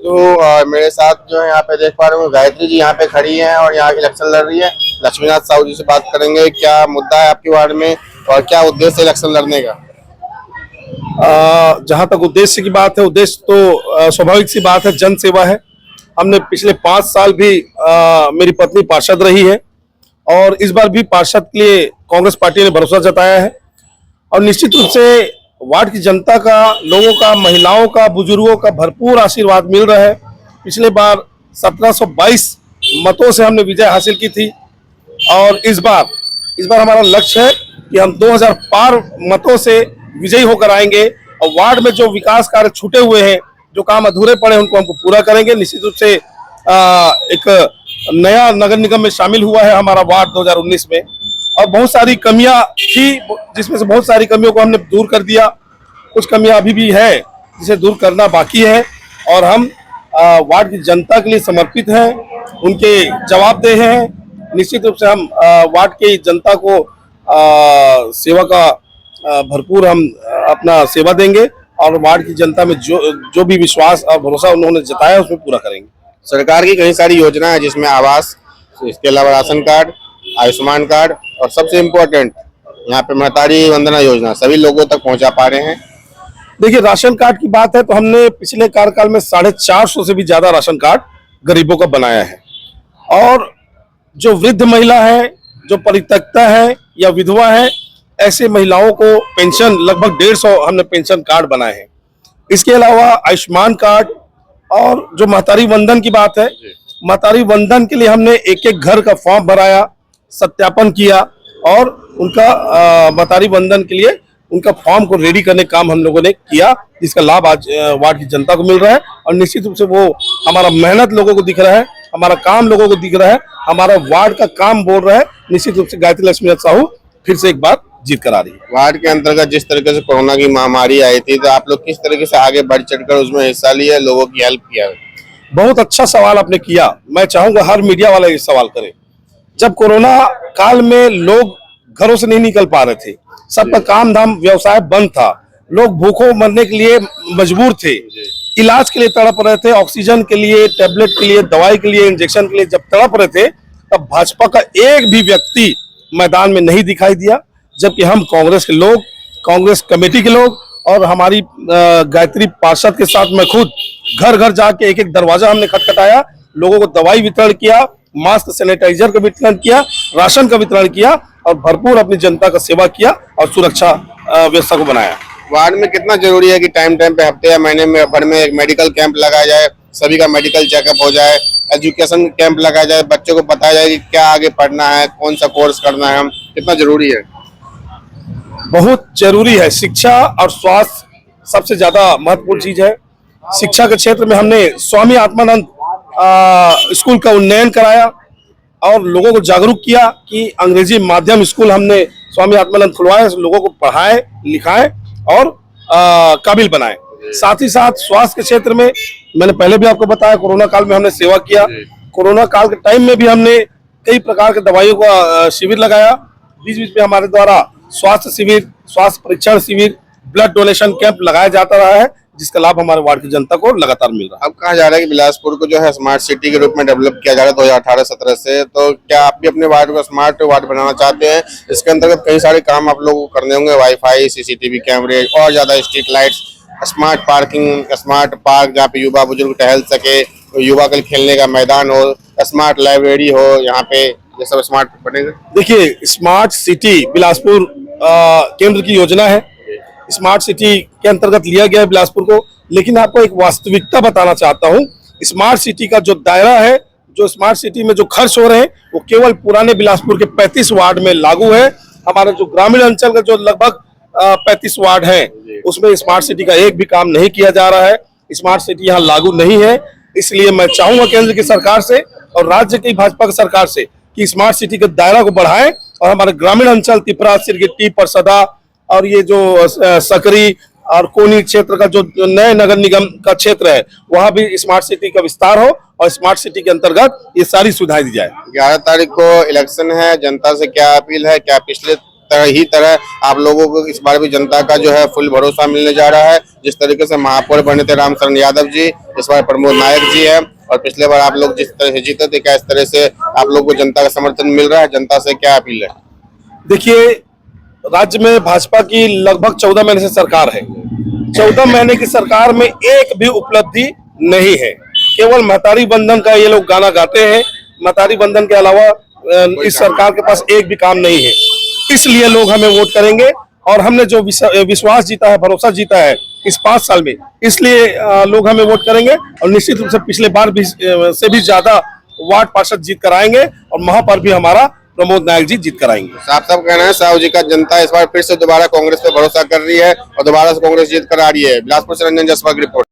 मेरे साथ जो है यहाँ पे देख पा रहे हूँ गायत्री जी यहाँ पे खड़ी हैं और यहाँ इलेक्शन लड़ रही है। लक्ष्मीनाथ साहू जी से बात करेंगे, क्या मुद्दा है आपके वार्ड में और क्या उद्देश्य है इलेक्शन लड़ने का। जहां तक उद्देश्य की बात है, उद्देश्य तो स्वाभाविक सी बात है, जन सेवा है। हमने पिछले 5 साल भी मेरी पत्नी पार्षद रही है और इस बार भी पार्षद के लिए कांग्रेस पार्टी ने भरोसा जताया है और निश्चित रूप से वार्ड की जनता का, लोगों का, महिलाओं का, बुजुर्गों का भरपूर आशीर्वाद मिल रहा है। पिछले बार 1722 मतों से हमने विजय हासिल की थी और इस बार हमारा लक्ष्य है कि हम 2000 पार मतों से विजयी होकर आएंगे और वार्ड में जो विकास कार्य छूटे हुए हैं, जो काम अधूरे पड़े हैं, उनको हमको पूरा करेंगे। निश्चित रूप से एक नया नगर निगम में शामिल हुआ है हमारा वार्ड 2019 में और बहुत सारी कमियां थी, जिसमें से बहुत सारी कमियों को हमने दूर कर दिया। कुछ कमियां अभी भी है जिसे दूर करना बाकी है और हम वार्ड की जनता के लिए समर्पित हैं, उनके जवाबदेह हैं। निश्चित रूप से हम वार्ड की जनता को सेवा का भरपूर हम अपना सेवा देंगे और वार्ड की जनता में जो भी विश्वास और भरोसा उन्होंने जताया उसमें पूरा करेंगे। सरकार की कई सारी योजना है जिसमें आवास, इसके अलावा राशन कार्ड, आयुष्मान कार्ड और सबसे इम्पोर्टेंट यहाँ पे महतारी वंदना योजना सभी लोगों तक पहुँचा पा रहे हैं। देखिए, राशन कार्ड की बात है तो हमने पिछले कार्यकाल में 450 से भी ज्यादा राशन कार्ड गरीबों का बनाया है और जो वृद्ध महिला है, जो परित्यक्ता है या विधवा है, ऐसे महिलाओं को पेंशन लगभग 150 हमने पेंशन कार्ड बनाए हैं। इसके अलावा आयुष्मान कार्ड और जो महतारी वंदन की बात है, महतारी वंदन के लिए हमने एक एक घर का फॉर्म भराया, सत्यापन किया और उनका महतारी वंदन के लिए उनका फॉर्म को रेडी करने का काम हम लोगों ने किया, जिसका लाभ आज वार्ड की जनता को मिल रहा है और निश्चित रूप से वो हमारा मेहनत लोगों को दिख रहा है, हमारा काम लोगों को दिख रहा है, हमारा वार्ड का काम बोल रहा है। निश्चित रूप से गायत्री लक्ष्मीनाथ साहू फिर से एक बार जीत कर आ रही है। वार्ड के अंतर्गत जिस तरीके से कोरोना की महामारी आई थी तो आप लोग किस तरीके से आगे बढ़ चढ़कर उसमें हिस्सा लिया, लोगों की हेल्प किया? बहुत अच्छा सवाल आपने किया। मैं चाहूंगा हर मीडिया वाला ये सवाल करे। जब कोरोना काल में लोग घरों से नहीं निकल पा रहे थे, सबका काम धाम व्यवसाय बंद था, लोग भूखों मरने के लिए मजबूर थे, इलाज के लिए तड़प रहे थे, ऑक्सीजन के लिए, टैबलेट के लिए, दवाई के लिए, इंजेक्शन के लिए जब तड़प रहे थे, तब भाजपा का एक भी व्यक्ति मैदान में नहीं दिखाई दिया। जबकि हम कांग्रेस के लोग, कांग्रेस कमेटी के लोग और हमारी गायत्री पार्षद के साथ मैं खुद घर घर जाके एक एक दरवाजा हमने खटखटाया, लोगों को दवाई वितरण किया, मास्क, सैनिटाइजर का वितरण किया, राशन का वितरण किया और भरपूर अपनी जनता का सेवा किया और सुरक्षा व्यवस्था को बनाया। वार्ड में कितना जरूरी है कि टाइम टाइम पे, हफ्ते या महीने में भर में एक मेडिकल कैंप लगाया जाए, सभी का मेडिकल चेकअप हो जाए, एजुकेशन कैंप लगाया जाए, बच्चों को बताया जाए कि क्या आगे पढ़ना है, कौन सा कोर्स करना है, कितना जरूरी है? बहुत जरूरी है। शिक्षा और स्वास्थ्य सबसे ज्यादा महत्वपूर्ण चीज है। शिक्षा के क्षेत्र में हमने स्वामी आत्मानंद स्कूल का उन्नयन कराया और लोगों को जागरूक किया कि अंग्रेजी माध्यम स्कूल हमने स्वामी आत्मानंद खुलवाए, लोगों को पढ़ाए, लिखाए और काबिल बनाए। साथ ही साथ स्वास्थ्य के क्षेत्र में मैंने पहले भी आपको बताया, कोरोना काल में हमने सेवा किया। कोरोना काल के टाइम में भी हमने कई प्रकार के दवाइयों का शिविर लगाया। बीच बीच में हमारे द्वारा स्वास्थ्य शिविर, स्वास्थ्य परीक्षण शिविर, ब्लड डोनेशन कैंप लगाया जाता रहा है, जिसका लाभ हमारे वार्ड की जनता को लगातार मिल रहा है। अब कहा जा रहा है कि बिलासपुर को जो है स्मार्ट सिटी के रूप में डेवलप किया जा रहा है 2018-17 से, तो क्या आप भी अपने वार्ड को स्मार्ट वार्ड बनाना चाहते हैं? इसके अंतर्गत कई सारे काम आप लोगों को करने होंगे, वाईफाई, सीसीटीवी कैमरे और ज्यादा street lights, smart parking, smart park जहाँ पे युवा बुजुर्ग टहल सके, युवा के खेलने का मैदान हो, स्मार्ट लाइब्रेरी हो, यहाँ पे ये सब स्मार्ट बनेगा। देखिए, स्मार्ट सिटी बिलासपुर केंद्र की योजना है, स्मार्ट सिटी के अंतर्गत लिया गया है बिलासपुर को। लेकिन आपको एक वास्तविकता बताना चाहता हूं, स्मार्ट सिटी का जो दायरा है, जो स्मार्ट सिटी में जो खर्च हो रहे हैं, वो केवल पुराने बिलासपुर के 35 वार्ड में लागू है। हमारे जो ग्रामीण अंचल का जो लगभग 35 वार्ड है, उसमें स्मार्ट सिटी का एक भी काम नहीं किया जा रहा है। स्मार्ट सिटी यहाँ लागू नहीं है। इसलिए मैं चाहूंगा केंद्र की सरकार से और राज्य की भाजपा की सरकार से कि स्मार्ट सिटी के दायरा को बढ़ाएं और हमारे ग्रामीण अंचल तिपरा, सिरगिट्टी, परसदा और ये जो सकरी और कोनी क्षेत्र का जो नए नगर निगम का क्षेत्र है, वहां भी स्मार्ट सिटी का विस्तार हो और स्मार्ट सिटी के अंतर्गत ये सारी सुविधाएं दी जाए। 11 तारीख को इलेक्शन है, जनता से क्या अपील है? क्या पिछले तरह आप लोगों को इस बार भी जनता का जो है फुल भरोसा मिलने जा रहा है। जिस तरीके से महापौर बने थे रामशरण यादव जी, इस बार प्रमोद नायक जी है, और पिछले बार आप लोग जिस तरह से जीते थे, क्या इस तरह से आप लोग को जनता का समर्थन मिल रहा है? जनता से क्या अपील है? देखिए, राज्य में भाजपा की लगभग 14 महीने से सरकार है। 14 महीने की सरकार में एक भी उपलब्धि नहीं है। केवल महतारी बंधन का ये लोग गाना गाते हैं। महतारी बंधन के अलावा इस सरकार के पास एक भी काम नहीं है। इसलिए लोग हमें वोट करेंगे, और हमने जो विश्वास जीता है, भरोसा जीता है इस 5 साल में, इसलिए लोग हमें वोट करेंगे। और निश्चित रूप से पिछले बार भी से भी ज्यादा वार्ड पार्षद जीत कर आएंगे, और महापौर भी हमारा प्रमोद नायक जी जीत कर आएंगे। साफ साफ कहना है साहू जी का जनता इस बार फिर से दोबारा कांग्रेस पे भरोसा कर रही है और दोबारा से कांग्रेस जीत कर आ रही है। बिलासपुर से रंजन जसपा की रिपोर्ट।